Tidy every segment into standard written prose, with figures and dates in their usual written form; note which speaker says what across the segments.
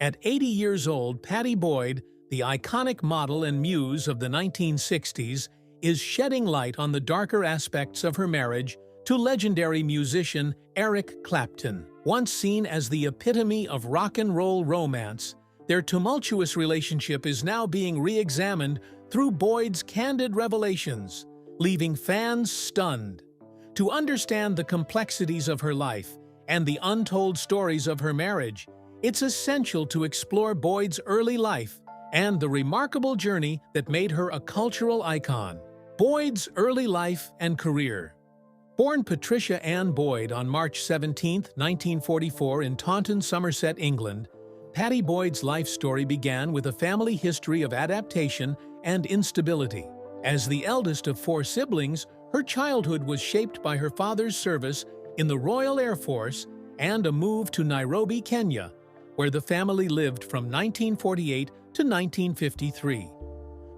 Speaker 1: At 80 years old, Pattie Boyd, the iconic model and muse of the 1960s, is shedding light on the darker aspects of her marriage to legendary musician Eric Clapton. Once seen as the epitome of rock and roll romance, their tumultuous relationship is now being re-examined through Boyd's candid revelations, leaving fans stunned. To understand the complexities of her life and the untold stories of her marriage, it's essential to explore Boyd's early life and the remarkable journey that made her a cultural icon. Boyd's early life and career. Born Patricia Ann Boyd on March 17, 1944 in Taunton, Somerset, England, Pattie Boyd's life story began with a family history of adaptation and instability. As the eldest of 4 siblings, her childhood was shaped by her father's service in the Royal Air Force and a move to Nairobi, Kenya, where the family lived from 1948 to 1953.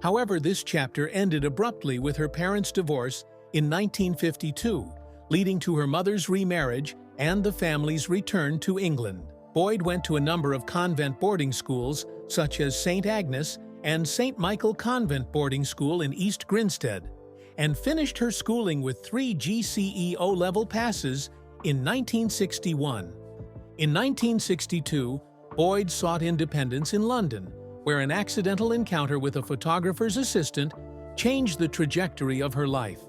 Speaker 1: However, this chapter ended abruptly with her parents' divorce in 1952, leading to her mother's remarriage and the family's return to England. Boyd went to a number of convent boarding schools, such as St. Agnes and St. Michael Convent Boarding School in East Grinstead, and finished her schooling with 3 GCE O-level passes in 1961. In 1962, Boyd sought independence in London, where an accidental encounter with a photographer's assistant changed the trajectory of her life.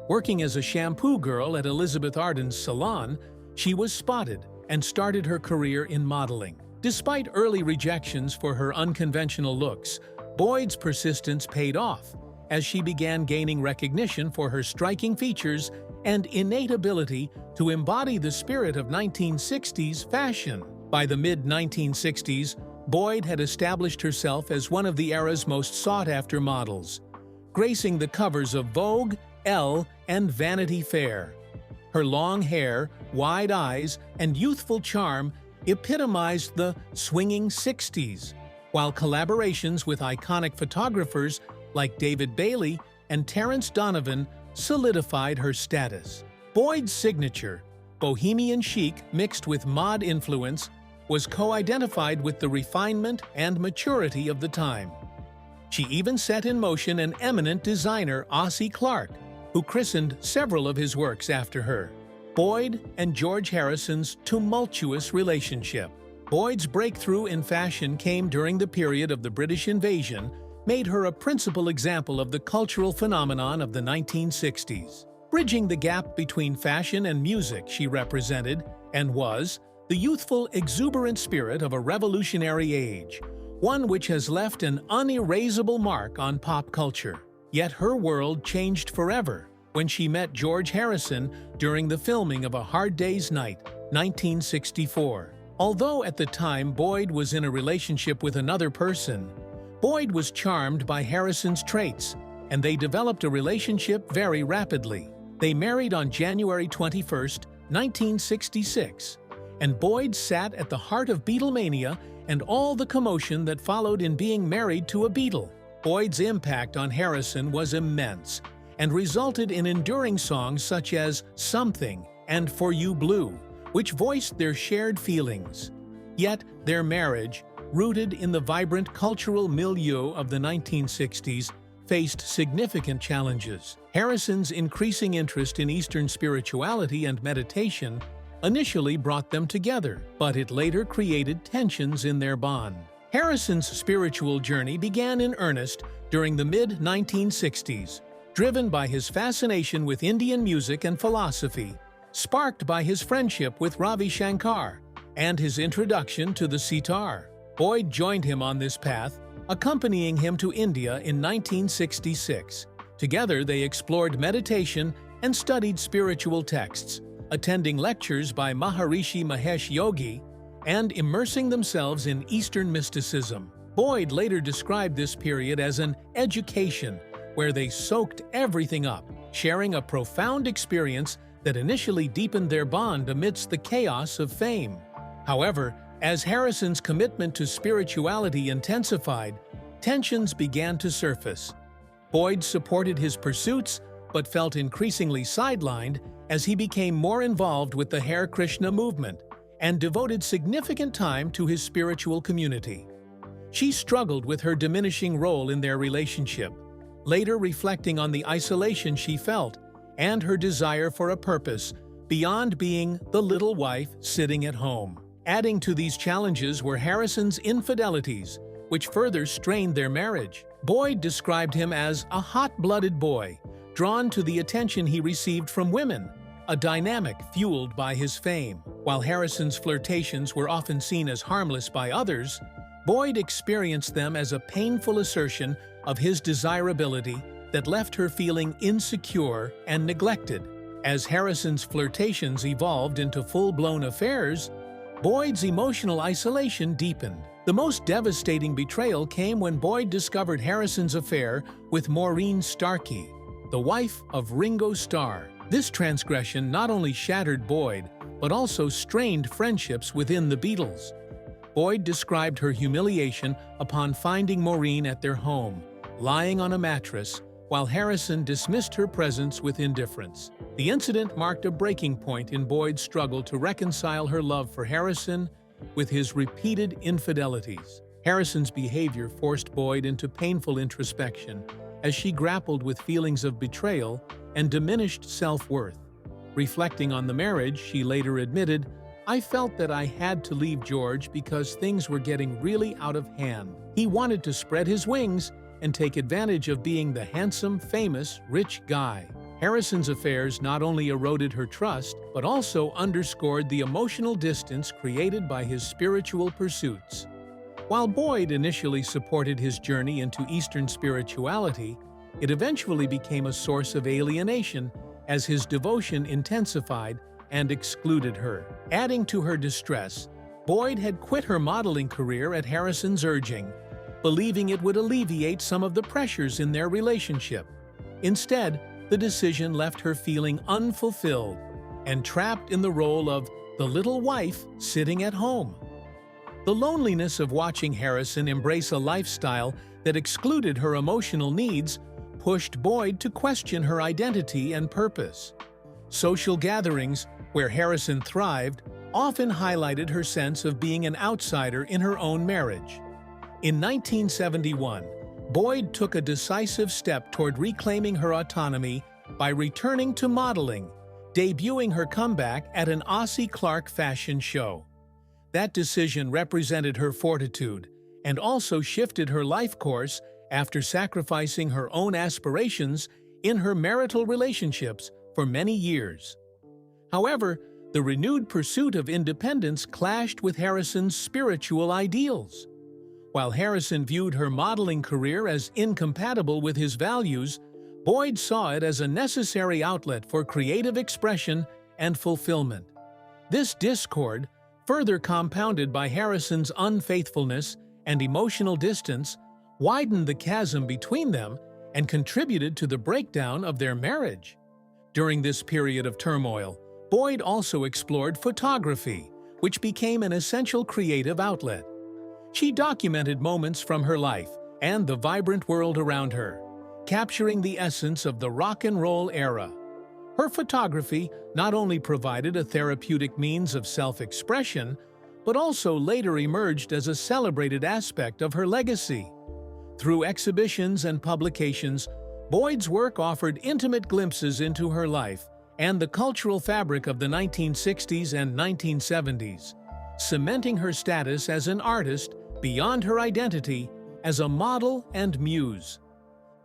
Speaker 1: Working as a shampoo girl at Elizabeth Arden's salon, she was spotted and started her career in modeling. Despite early rejections for her unconventional looks, Boyd's persistence paid off as she began gaining recognition for her striking features and innate ability to embody the spirit of 1960s fashion. By the mid-1960s, Boyd had established herself as one of the era's most sought-after models, gracing the covers of Vogue, Elle, and Vanity Fair. Her long hair, wide eyes, and youthful charm epitomized the swinging 60s, while collaborations with iconic photographers like David Bailey and Terence Donovan solidified her status. Boyd's signature, bohemian chic mixed with mod influence, was co-identified with the refinement and maturity of the time. She even set in motion an eminent designer, Ossie Clark, who christened several of his works after her. Boyd and George Harrison's tumultuous relationship. Boyd's breakthrough in fashion came during the period of the British invasion, made her a principal example of the cultural phenomenon of the 1960s. Bridging the gap between fashion and music, she represented, and was, the youthful, exuberant spirit of a revolutionary age, one which has left an unerasable mark on pop culture. Yet her world changed forever when she met George Harrison during the filming of A Hard Day's Night, 1964. Although at the time Boyd was in a relationship with another person, Boyd was charmed by Harrison's traits, and they developed a relationship very rapidly. They married on January 21, 1966, and Boyd sat at the heart of Beatlemania and all the commotion that followed in being married to a Beatle. Boyd's impact on Harrison was immense and resulted in enduring songs such as Something and For You Blue, which voiced their shared feelings. Yet their marriage, rooted in the vibrant cultural milieu of the 1960s, faced significant challenges. Harrison's increasing interest in Eastern spirituality and meditation initially brought them together, but it later created tensions in their bond. Harrison's spiritual journey began in earnest during the mid-1960s, driven by his fascination with Indian music and philosophy, sparked by his friendship with Ravi Shankar and his introduction to the sitar. Boyd joined him on this path, accompanying him to India in 1966. Together they explored meditation and studied spiritual texts, attending lectures by Maharishi Mahesh Yogi and immersing themselves in Eastern mysticism. Boyd later described this period as an education where they soaked everything up, sharing a profound experience that initially deepened their bond amidst the chaos of fame. However, as Harrison's commitment to spirituality intensified, tensions began to surface. Boyd supported his pursuits but felt increasingly sidelined as he became more involved with the Hare Krishna movement and devoted significant time to his spiritual community. She struggled with her diminishing role in their relationship, later reflecting on the isolation she felt and her desire for a purpose beyond being the little wife sitting at home. Adding to these challenges were Harrison's infidelities, which further strained their marriage. Boyd described him as a hot-blooded boy, drawn to the attention he received from women, a dynamic fueled by his fame. While Harrison's flirtations were often seen as harmless by others, Boyd experienced them as a painful assertion of his desirability that left her feeling insecure and neglected. As Harrison's flirtations evolved into full-blown affairs, Boyd's emotional isolation deepened. The most devastating betrayal came when Boyd discovered Harrison's affair with Maureen Starkey, the wife of Ringo Starr. This transgression not only shattered Boyd, but also strained friendships within the Beatles. Boyd described her humiliation upon finding Maureen at their home, lying on a mattress, while Harrison dismissed her presence with indifference. The incident marked a breaking point in Boyd's struggle to reconcile her love for Harrison with his repeated infidelities. Harrison's behavior forced Boyd into painful introspection as she grappled with feelings of betrayal and diminished self-worth. Reflecting on the marriage, she later admitted, "I felt that I had to leave George because things were getting really out of hand. He wanted to spread his wings and take advantage of being the handsome, famous, rich guy." Harrison's affairs not only eroded her trust, but also underscored the emotional distance created by his spiritual pursuits. While Boyd initially supported his journey into Eastern spirituality, it eventually became a source of alienation as his devotion intensified and excluded her. Adding to her distress, Boyd had quit her modeling career at Harrison's urging, believing it would alleviate some of the pressures in their relationship. Instead, the decision left her feeling unfulfilled and trapped in the role of the little wife sitting at home. The loneliness of watching Harrison embrace a lifestyle that excluded her emotional needs pushed Boyd to question her identity and purpose. Social gatherings, where Harrison thrived, often highlighted her sense of being an outsider in her own marriage. In 1971, Boyd took a decisive step toward reclaiming her autonomy by returning to modeling, debuting her comeback at an Ossie Clark fashion show. That decision represented her fortitude and also shifted her life course after sacrificing her own aspirations in her marital relationships for many years. However, the renewed pursuit of independence clashed with Harrison's spiritual ideals. While Harrison viewed her modeling career as incompatible with his values, Boyd saw it as a necessary outlet for creative expression and fulfillment. This discord, further compounded by Harrison's unfaithfulness and emotional distance, widened the chasm between them and contributed to the breakdown of their marriage. During this period of turmoil, Boyd also explored photography, which became an essential creative outlet. She documented moments from her life and the vibrant world around her, capturing the essence of the rock and roll era. Her photography not only provided a therapeutic means of self-expression, but also later emerged as a celebrated aspect of her legacy. Through exhibitions and publications, Boyd's work offered intimate glimpses into her life and the cultural fabric of the 1960s and 1970s, cementing her status as an artist beyond her identity as a model and muse.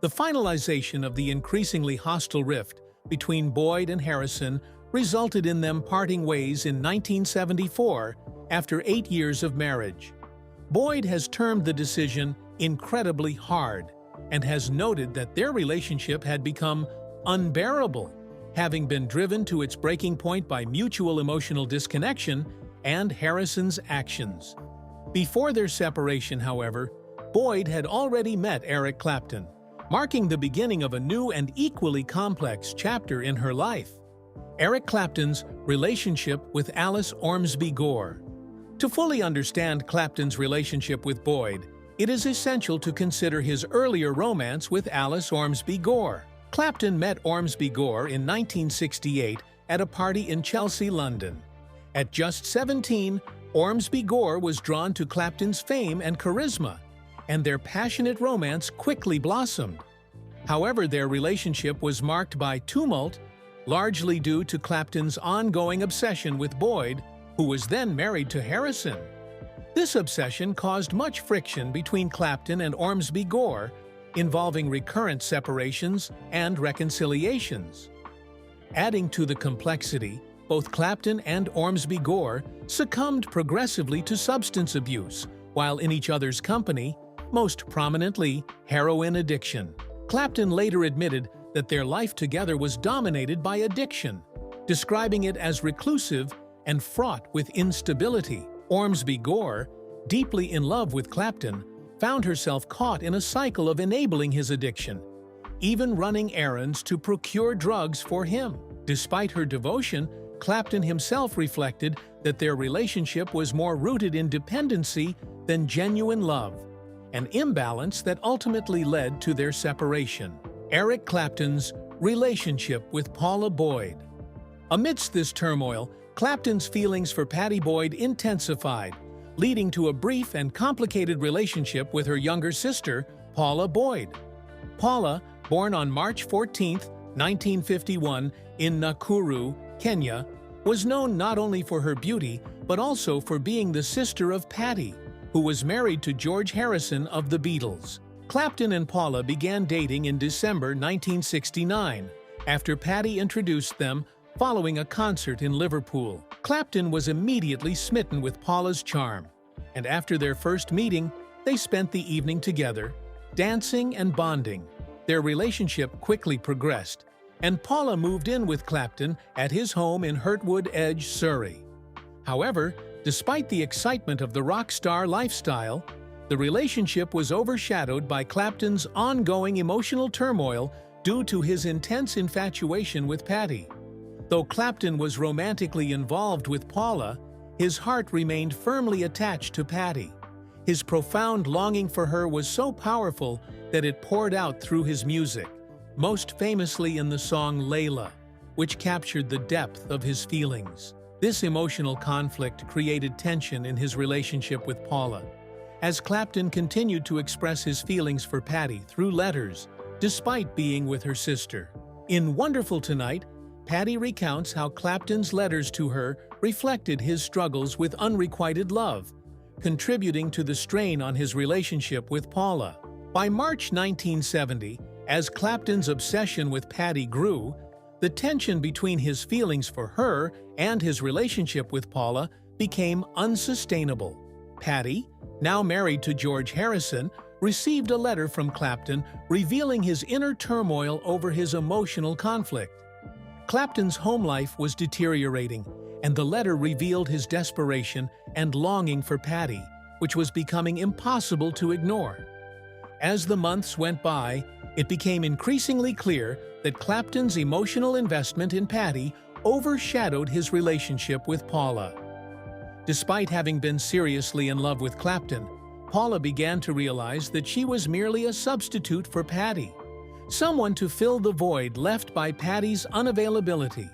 Speaker 1: The finalization of the increasingly hostile rift between Boyd and Harrison resulted in them parting ways in 1974 after 8 years of marriage. Boyd has termed the decision incredibly hard and has noted that their relationship had become unbearable, having been driven to its breaking point by mutual emotional disconnection and Harrison's actions. Before their separation, however, Boyd had already met Eric Clapton, marking the beginning of a new and equally complex chapter in her life. Eric Clapton's relationship with Alice Ormsby Gore. To fully understand Clapton's relationship with Boyd, it is essential to consider his earlier romance with Alice Ormsby Gore. Clapton met Ormsby Gore in 1968 at a party in Chelsea, London. At just 17, Ormsby Gore was drawn to Clapton's fame and charisma, and their passionate romance quickly blossomed. However, their relationship was marked by tumult, largely due to Clapton's ongoing obsession with Boyd, who was then married to Harrison. This obsession caused much friction between Clapton and Ormsby Gore, involving recurrent separations and reconciliations. Adding to the complexity, both Clapton and Ormsby Gore succumbed progressively to substance abuse while in each other's company, most prominently heroin addiction. Clapton later admitted that their life together was dominated by addiction, describing it as reclusive and fraught with instability. Ormsby Gore, deeply in love with Clapton, found herself caught in a cycle of enabling his addiction, even running errands to procure drugs for him. Despite her devotion, Clapton himself reflected that their relationship was more rooted in dependency than genuine love, an imbalance that ultimately led to their separation. Eric Clapton's relationship with Paula Boyd. Amidst this turmoil, Clapton's feelings for Pattie Boyd intensified, leading to a brief and complicated relationship with her younger sister, Paula Boyd. Paula, born on March 14, 1951, in Nakuru, Kenya, was known not only for her beauty, but also for being the sister of Pattie, who was married to George Harrison of the Beatles. Clapton and Paula began dating in December 1969, after Pattie introduced them following a concert in Liverpool. Clapton was immediately smitten with Paula's charm, and after their first meeting, they spent the evening together, dancing and bonding. Their relationship quickly progressed, and Paula moved in with Clapton at his home in Hurtwood Edge, Surrey. However, despite the excitement of the rock star lifestyle, the relationship was overshadowed by Clapton's ongoing emotional turmoil due to his intense infatuation with Pattie. Though Clapton was romantically involved with Paula, his heart remained firmly attached to Pattie. His profound longing for her was so powerful that it poured out through his music, most famously in the song Layla, which captured the depth of his feelings. This emotional conflict created tension in his relationship with Paula, as Clapton continued to express his feelings for Pattie through letters, despite being with her sister. In Wonderful Tonight, Pattie recounts how Clapton's letters to her reflected his struggles with unrequited love, contributing to the strain on his relationship with Paula. By March 1970, as Clapton's obsession with Pattie grew, the tension between his feelings for her and his relationship with Paula became unsustainable. Pattie, now married to George Harrison, received a letter from Clapton revealing his inner turmoil over his emotional conflict. Clapton's home life was deteriorating, and the letter revealed his desperation and longing for Pattie, which was becoming impossible to ignore. As the months went by, it became increasingly clear that Clapton's emotional investment in Pattie overshadowed his relationship with Paula. Despite having been seriously in love with Clapton, Paula began to realize that she was merely a substitute for Pattie, someone to fill the void left by Pattie's unavailability.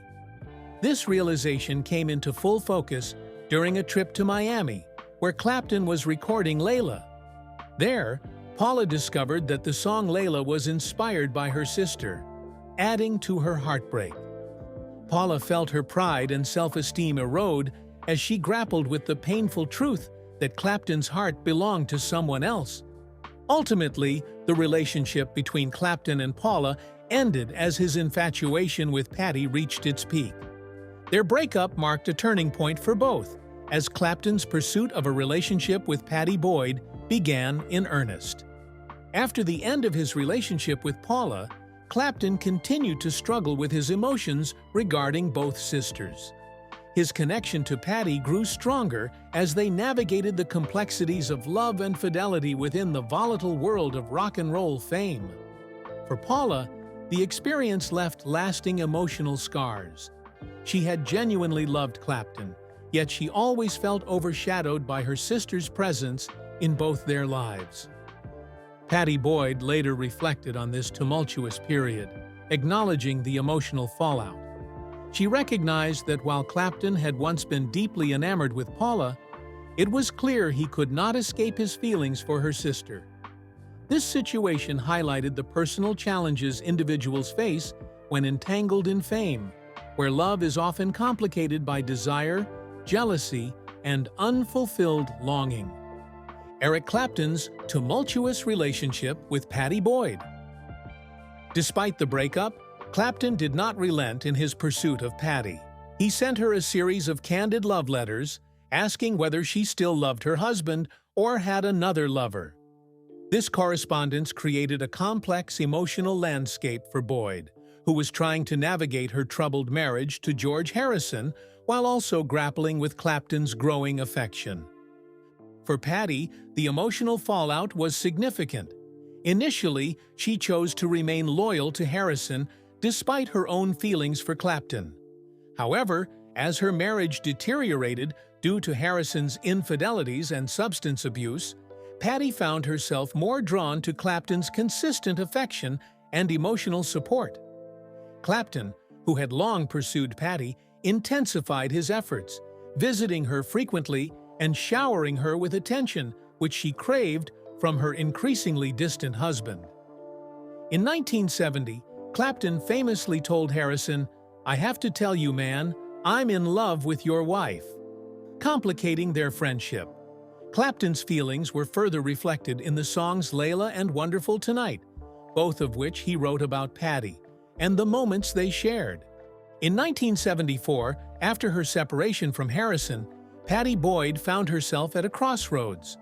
Speaker 1: This realization came into full focus during a trip to Miami, where Clapton was recording Layla. There, Paula discovered that the song Layla was inspired by her sister, adding to her heartbreak. Paula felt her pride and self-esteem erode as she grappled with the painful truth that Clapton's heart belonged to someone else. Ultimately, the relationship between Clapton and Paula ended as his infatuation with Pattie reached its peak. Their breakup marked a turning point for both, as Clapton's pursuit of a relationship with Pattie Boyd began in earnest. After the end of his relationship with Paula, Clapton continued to struggle with his emotions regarding both sisters. His connection to Pattie grew stronger as they navigated the complexities of love and fidelity within the volatile world of rock and roll fame. For Paula, the experience left lasting emotional scars. She had genuinely loved Clapton, yet she always felt overshadowed by her sister's presence in both their lives. Pattie Boyd later reflected on this tumultuous period, acknowledging the emotional fallout. She recognized that while Clapton had once been deeply enamored with Paula, it was clear he could not escape his feelings for her sister. This situation highlighted the personal challenges individuals face when entangled in fame, where love is often complicated by desire, jealousy, and unfulfilled longing. Eric Clapton's tumultuous relationship with Pattie Boyd. Despite the breakup, Clapton did not relent in his pursuit of Pattie. He sent her a series of candid love letters, asking whether she still loved her husband or had another lover. This correspondence created a complex emotional landscape for Boyd, who was trying to navigate her troubled marriage to George Harrison while also grappling with Clapton's growing affection. For Pattie, the emotional fallout was significant. Initially, she chose to remain loyal to Harrison despite her own feelings for Clapton. However, as her marriage deteriorated due to Harrison's infidelities and substance abuse, Pattie found herself more drawn to Clapton's consistent affection and emotional support. Clapton, who had long pursued Pattie, intensified his efforts, visiting her frequently and showering her with attention, which she craved from her increasingly distant husband. In 1970, Clapton famously told Harrison, "I have to tell you, man, I'm in love with your wife," complicating their friendship. Clapton's feelings were further reflected in the songs Layla and Wonderful Tonight, both of which he wrote about Pattie, and the moments they shared. In 1974, after her separation from Harrison, Pattie Boyd found herself at a crossroads.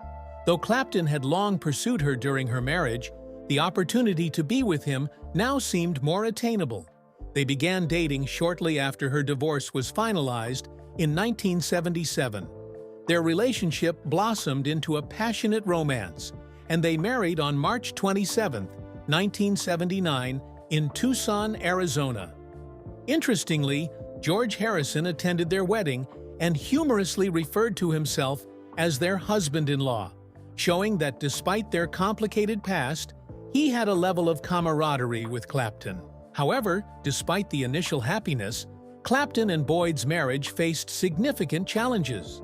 Speaker 1: Though Clapton had long pursued her during her marriage, the opportunity to be with him now seemed more attainable. They began dating shortly after her divorce was finalized in 1977. Their relationship blossomed into a passionate romance, and they married on March 27, 1979, in Tucson, Arizona. Interestingly, George Harrison attended their wedding and humorously referred to himself as their husband-in-law, showing that despite their complicated past, he had a level of camaraderie with Clapton. However, despite the initial happiness, Clapton and Boyd's marriage faced significant challenges.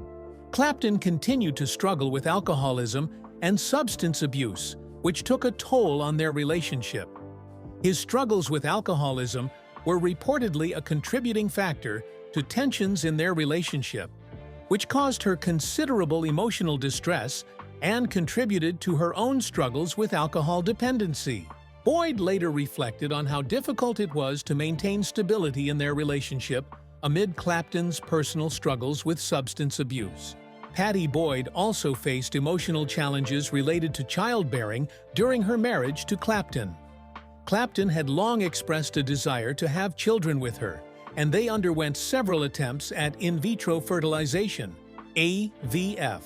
Speaker 1: Clapton continued to struggle with alcoholism and substance abuse, which took a toll on their relationship. His struggles with alcoholism were reportedly a contributing factor to tensions in their relationship, which caused her considerable emotional distress and contributed to her own struggles with alcohol dependency. Boyd later reflected on how difficult it was to maintain stability in their relationship amid Clapton's personal struggles with substance abuse. Pattie Boyd also faced emotional challenges related to childbearing during her marriage to Clapton. Clapton had long expressed a desire to have children with her, and they underwent several attempts at in vitro fertilization, IVF.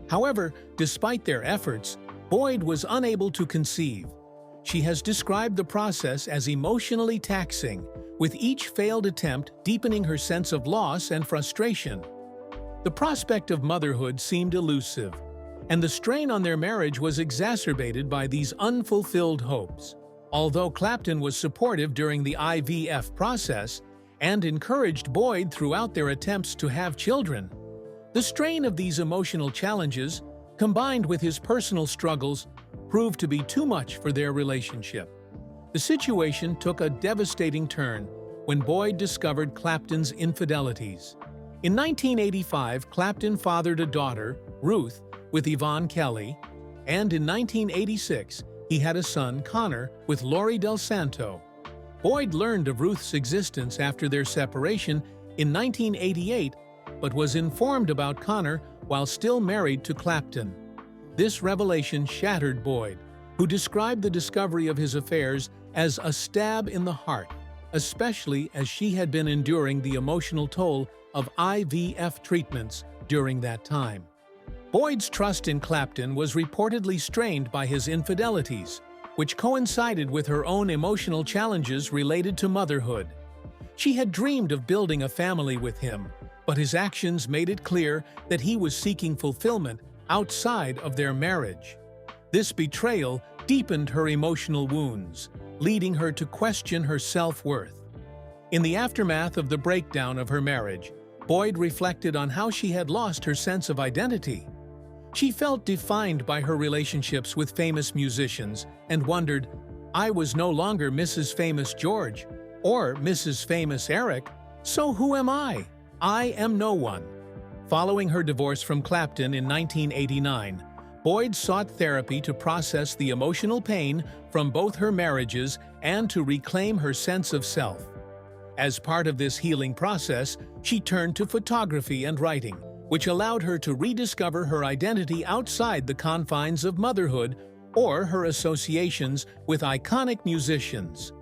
Speaker 1: However, despite their efforts, Boyd was unable to conceive. She has described the process as emotionally taxing, with each failed attempt deepening her sense of loss and frustration. The prospect of motherhood seemed elusive, and the strain on their marriage was exacerbated by these unfulfilled hopes. Although Clapton was supportive during the IVF process and encouraged Boyd throughout their attempts to have children, the strain of these emotional challenges, combined with his personal struggles, proved to be too much for their relationship. The situation took a devastating turn when Boyd discovered Clapton's infidelities. In 1985, Clapton fathered a daughter, Ruth, with Yvonne Kelly, and in 1986, he had a son, Connor, with Lori Del Santo. Boyd learned of Ruth's existence after their separation in 1988, but was informed about Connor while still married to Clapton. This revelation shattered Boyd, who described the discovery of his affairs as a stab in the heart, especially as she had been enduring the emotional toll of IVF treatments during that time. Boyd's trust in Clapton was reportedly strained by his infidelities, which coincided with her own emotional challenges related to motherhood. She had dreamed of building a family with him, but his actions made it clear that he was seeking fulfillment outside of their marriage. This betrayal deepened her emotional wounds, leading her to question her self-worth. In the aftermath of the breakdown of her marriage, Boyd reflected on how she had lost her sense of identity. She felt defined by her relationships with famous musicians and wondered, "I was no longer Mrs. Famous George or Mrs. Famous Eric, so who am I? I am no one." Following her divorce from Clapton in 1989, Boyd sought therapy to process the emotional pain from both her marriages and to reclaim her sense of self. As part of this healing process, she turned to photography and writing, which allowed her to rediscover her identity outside the confines of motherhood or her associations with iconic musicians.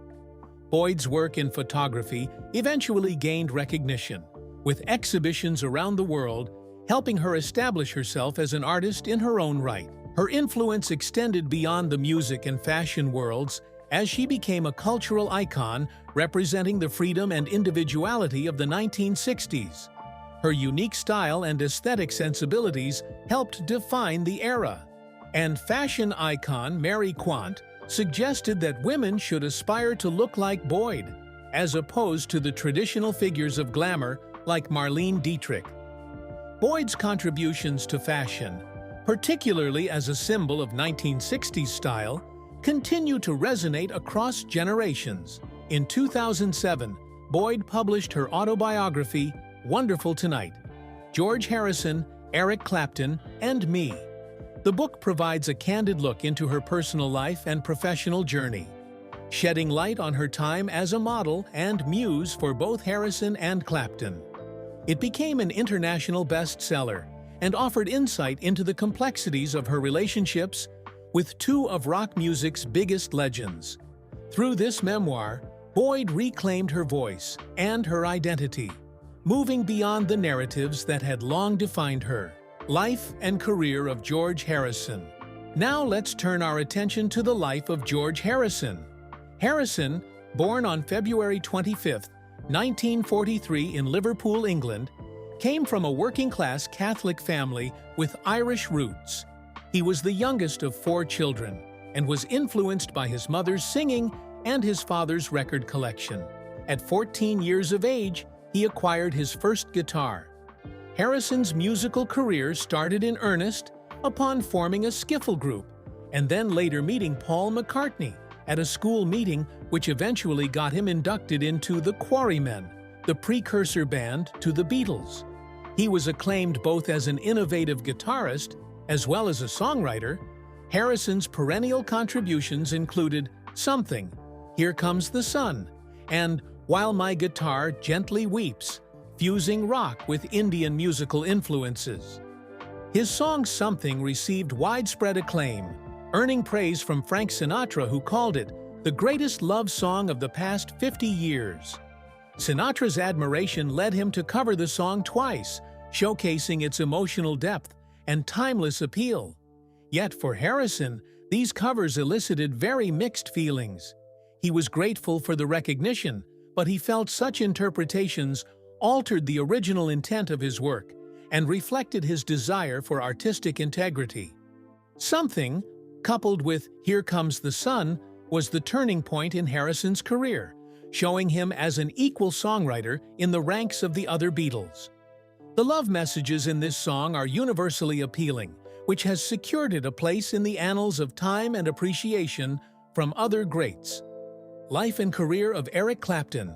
Speaker 1: Boyd's work in photography eventually gained recognition, with exhibitions around the world helping her establish herself as an artist in her own right. Her influence extended beyond the music and fashion worlds as she became a cultural icon representing the freedom and individuality of the 1960s. Her unique style and aesthetic sensibilities helped define the era. And fashion icon Mary Quant suggested that women should aspire to look like Boyd, as opposed to the traditional figures of glamour like Marlene Dietrich. Boyd's contributions to fashion, particularly as a symbol of 1960s style, continue to resonate across generations. In 2007, Boyd published her autobiography, Wonderful Tonight: George Harrison, Eric Clapton, and Me. The book provides a candid look into her personal life and professional journey, shedding light on her time as a model and muse for both Harrison and Clapton. It became an international bestseller and offered insight into the complexities of her relationships with two of rock music's biggest legends. Through this memoir, Boyd reclaimed her voice and her identity, moving beyond the narratives that had long defined her. Life and career of George Harrison. Now let's turn our attention to the life of George Harrison. Harrison, born on February 25, 1943 in Liverpool, England, came from a working-class Catholic family with Irish roots. He was the youngest of 4 children and was influenced by his mother's singing and his father's record collection. At 14 years of age, he acquired his first guitar. Harrison's musical career started in earnest upon forming a skiffle group, and then later meeting Paul McCartney at a school meeting, which eventually got him inducted into the Quarrymen, the precursor band to the Beatles. He was acclaimed both as an innovative guitarist as well as a songwriter. Harrison's perennial contributions included Something, Here Comes the Sun, and While My Guitar Gently Weeps, fusing rock with Indian musical influences. His song Something received widespread acclaim, earning praise from Frank Sinatra, who called it the greatest love song of the past 50 years. Sinatra's admiration led him to cover the song twice, showcasing its emotional depth and timeless appeal. Yet for Harrison, these covers elicited very mixed feelings. He was grateful for the recognition, but he felt such interpretations altered the original intent of his work and reflected his desire for artistic integrity. Something, coupled with Here Comes the Sun, was the turning point in Harrison's career, showing him as an equal songwriter in the ranks of the other Beatles. The love messages in this song are universally appealing, which has secured it a place in the annals of time and appreciation from other greats. Life and career of Eric Clapton.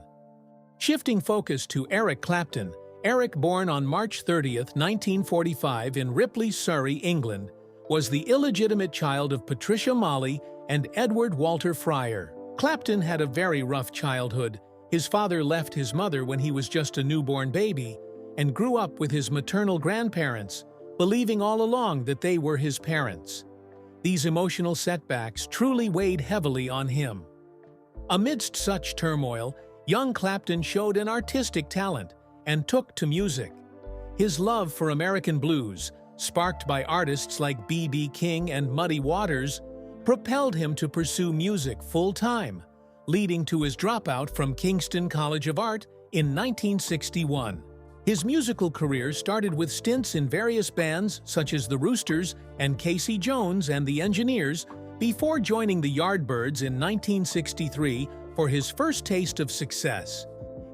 Speaker 1: Shifting focus to Eric Clapton, Eric, born on March 30, 1945 in Ripley, Surrey, England, was the illegitimate child of Patricia Molly and Edward Walter Fryer. Clapton had a very rough childhood. His father left his mother when he was just a newborn baby and grew up with his maternal grandparents, believing all along that they were his parents. These emotional setbacks truly weighed heavily on him. Amidst such turmoil, young Clapton showed an artistic talent and took to music. His love for American blues, sparked by artists like B.B. King and Muddy Waters, propelled him to pursue music full-time, leading to his dropout from Kingston College of Art in 1961. His musical career started with stints in various bands such as the Roosters and Casey Jones and the Engineers, before joining the Yardbirds in 1963 for his first taste of success.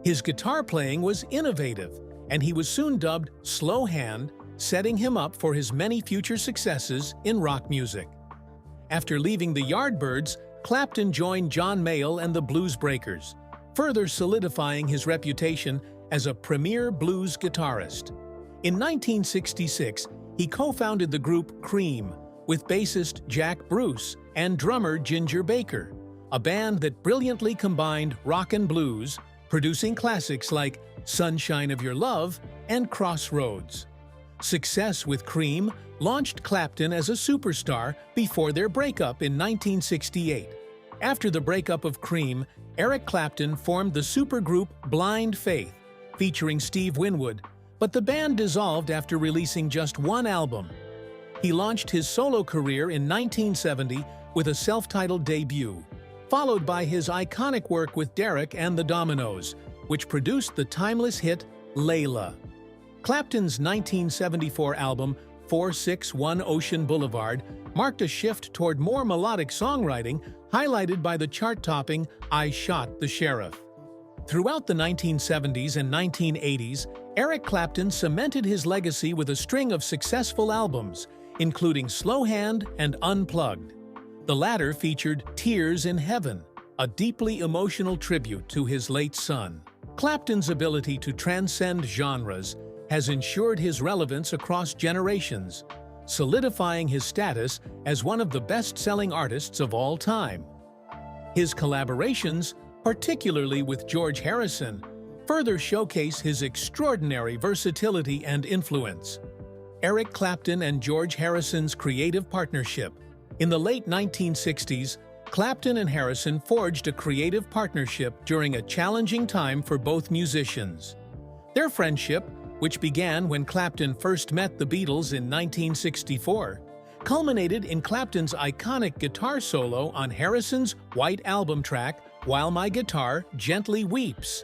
Speaker 1: His guitar playing was innovative, and he was soon dubbed Slow Hand, setting him up for his many future successes in rock music. After leaving the Yardbirds, Clapton joined John Mayall and the Blues Breakers, further solidifying his reputation as a premier blues guitarist. In 1966, he co-founded the group Cream with bassist Jack Bruce and drummer Ginger Baker, a band that brilliantly combined rock and blues, producing classics like Sunshine of Your Love and Crossroads. Success with Cream launched Clapton as a superstar before their breakup in 1968. After the breakup of Cream, Eric Clapton formed the supergroup Blind Faith, featuring Steve Winwood, but the band dissolved after releasing just one album. He launched his solo career in 1970 with a self-titled debut, followed by his iconic work with Derek and the Dominoes, which produced the timeless hit Layla. Clapton's 1974 album 461 Ocean Boulevard marked a shift toward more melodic songwriting, highlighted by the chart-topping I Shot the Sheriff. Throughout the 1970s and 1980s, Eric Clapton cemented his legacy with a string of successful albums, including Slow Hand and Unplugged. The latter featured Tears in Heaven, a deeply emotional tribute to his late son. Clapton's ability to transcend genres has ensured his relevance across generations, solidifying his status as one of the best-selling artists of all time. His collaborations, particularly with George Harrison, further showcase his extraordinary versatility and influence. Eric Clapton and George Harrison's creative partnership. In the late 1960s, Clapton and Harrison forged a creative partnership during a challenging time for both musicians. Their friendship, which began when Clapton first met the Beatles in 1964, culminated in Clapton's iconic guitar solo on Harrison's White Album track, While My Guitar Gently Weeps.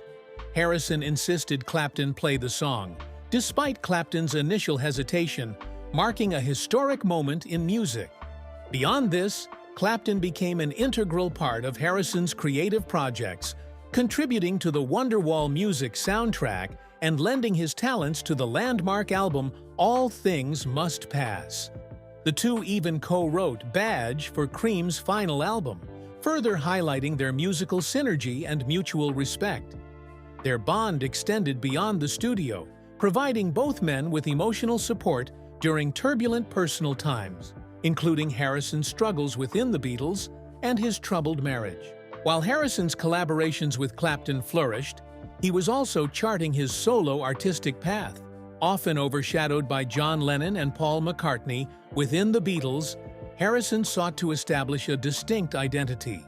Speaker 1: Harrison insisted Clapton play the song, despite Clapton's initial hesitation, marking a historic moment in music. Beyond this, Clapton became an integral part of Harrison's creative projects, contributing to the Wonderwall music soundtrack and lending his talents to the landmark album All Things Must Pass. The two even co-wrote Badge for Cream's final album, further highlighting their musical synergy and mutual respect. Their bond extended beyond the studio, providing both men with emotional support during turbulent personal times, including Harrison's struggles within the Beatles and his troubled marriage. While Harrison's collaborations with Clapton flourished, he was also charting his solo artistic path. Often overshadowed by John Lennon and Paul McCartney within the Beatles, Harrison sought to establish a distinct identity.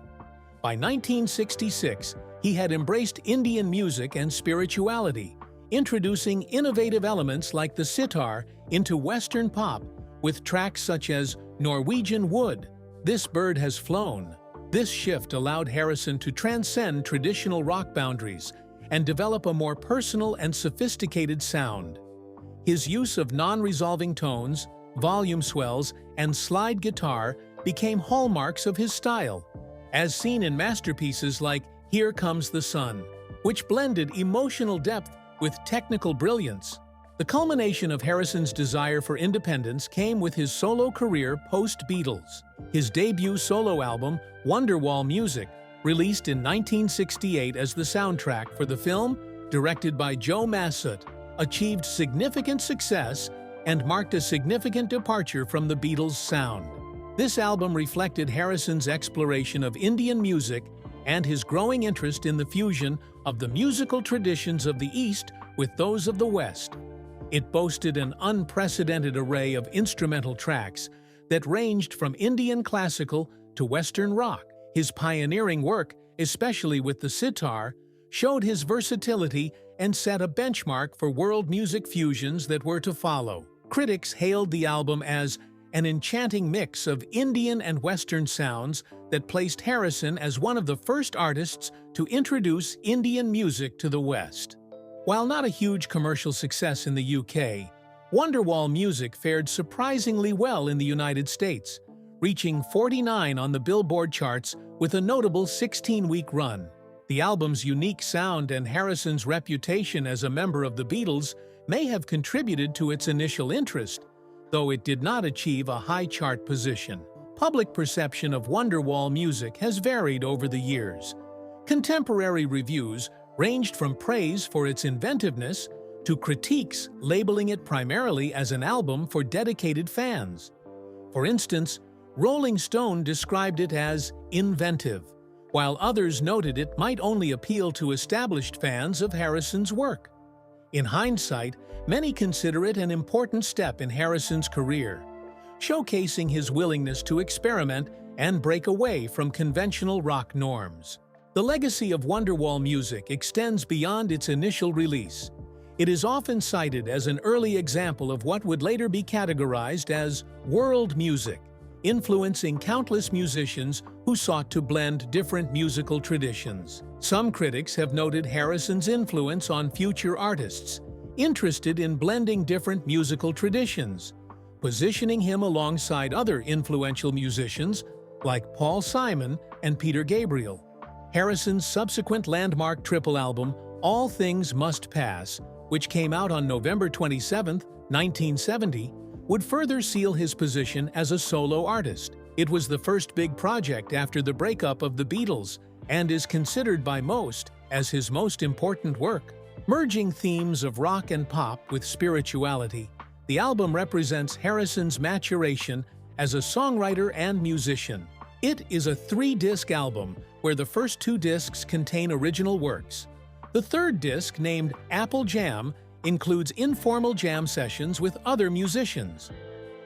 Speaker 1: By 1966, he had embraced Indian music and spirituality, introducing innovative elements like the sitar into Western pop with tracks such as Norwegian Wood, This Bird Has Flown. This shift allowed Harrison to transcend traditional rock boundaries and develop a more personal and sophisticated sound. His use of non-resolving tones, volume swells, and slide guitar became hallmarks of his style, as seen in masterpieces like Here Comes the Sun, which blended emotional depth with technical brilliance. The culmination of Harrison's desire for independence came with his solo career post-Beatles. His debut solo album, Wonderwall Music, released in 1968 as the soundtrack for the film, directed by Joe Massut, achieved significant success and marked a significant departure from the Beatles' sound. This album reflected Harrison's exploration of Indian music and his growing interest in the fusion of the musical traditions of the East with those of the West. It boasted an unprecedented array of instrumental tracks that ranged from Indian classical to Western rock. His pioneering work, especially with the sitar, showed his versatility and set a benchmark for world music fusions that were to follow. Critics hailed the album as an enchanting mix of Indian and Western sounds that placed Harrison as one of the first artists to introduce Indian music to the West. While not a huge commercial success in the UK, Wonderwall Music fared surprisingly well in the United States, reaching 49 on the Billboard charts with a notable 16-week run. The album's unique sound and Harrison's reputation as a member of the Beatles may have contributed to its initial interest, though it did not achieve a high chart position. Public perception of Wonderwall music has varied over the years. Contemporary reviews ranged from praise for its inventiveness to critiques labeling it primarily as an album for dedicated fans. For instance, Rolling Stone described it as inventive, while others noted it might only appeal to established fans of Harrison's work. In hindsight, many consider it an important step in Harrison's career, showcasing his willingness to experiment and break away from conventional rock norms. The legacy of Wonderwall music extends beyond its initial release. It is often cited as an early example of what would later be categorized as world music, influencing countless musicians who sought to blend different musical traditions. Some critics have noted Harrison's influence on future artists, interested in blending different musical traditions, positioning him alongside other influential musicians like Paul Simon and Peter Gabriel. Harrison's subsequent landmark triple album, All Things Must Pass, which came out on November 27, 1970, would further seal his position as a solo artist. It was the first big project after the breakup of the Beatles and is considered by most as his most important work. Merging themes of rock and pop with spirituality, the album represents Harrison's maturation as a songwriter and musician. It is a 3-disc album where the first 2 discs contain original works. The third disc, named Apple Jam, includes informal jam sessions with other musicians.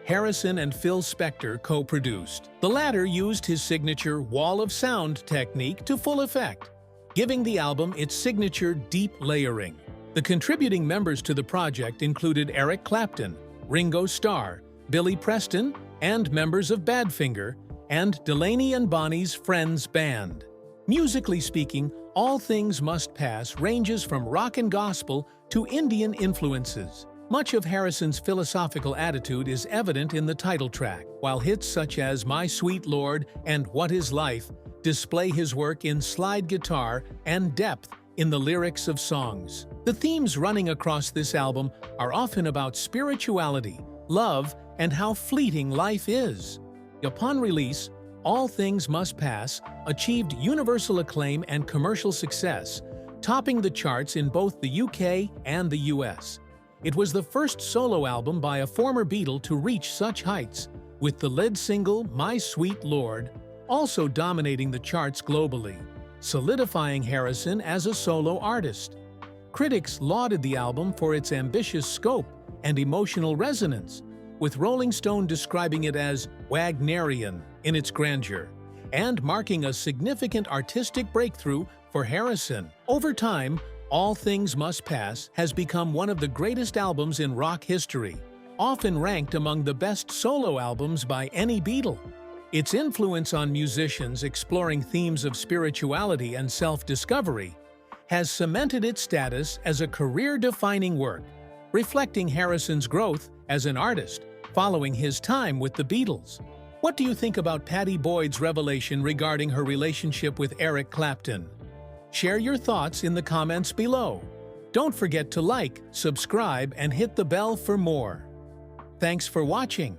Speaker 1: Harrison and Phil Spector co-produced. The latter used his signature wall of sound technique to full effect, giving the album its signature deep layering. The contributing members to the project included Eric Clapton, Ringo Starr, Billy Preston, and members of Badfinger, and Delaney and Bonnie's Friends Band. Musically speaking, All Things Must Pass ranges from rock and gospel to Indian influences. Much of Harrison's philosophical attitude is evident in the title track, while hits such as My Sweet Lord and What Is Life display his work in slide guitar and depth in the lyrics of songs. The themes running across this album are often about spirituality, love, and how fleeting life is. Upon release, All Things Must Pass achieved universal acclaim and commercial success, topping the charts in both the UK and the US. It was the first solo album by a former Beatle to reach such heights, with the lead single My Sweet Lord also dominating the charts globally, solidifying Harrison as a solo artist. Critics lauded the album for its ambitious scope and emotional resonance, with Rolling Stone describing it as Wagnerian in its grandeur, and marking a significant artistic breakthrough for Harrison. Over time, All Things Must Pass has become one of the greatest albums in rock history, often ranked among the best solo albums by any Beatle. Its influence on musicians exploring themes of spirituality and self-discovery has cemented its status as a career-defining work, reflecting Harrison's growth as an artist following his time with the Beatles. What do you think about Pattie Boyd's revelation regarding her relationship with Eric Clapton? Share your thoughts in the comments below. Don't forget to like, subscribe, and hit the bell for more. Thanks for watching.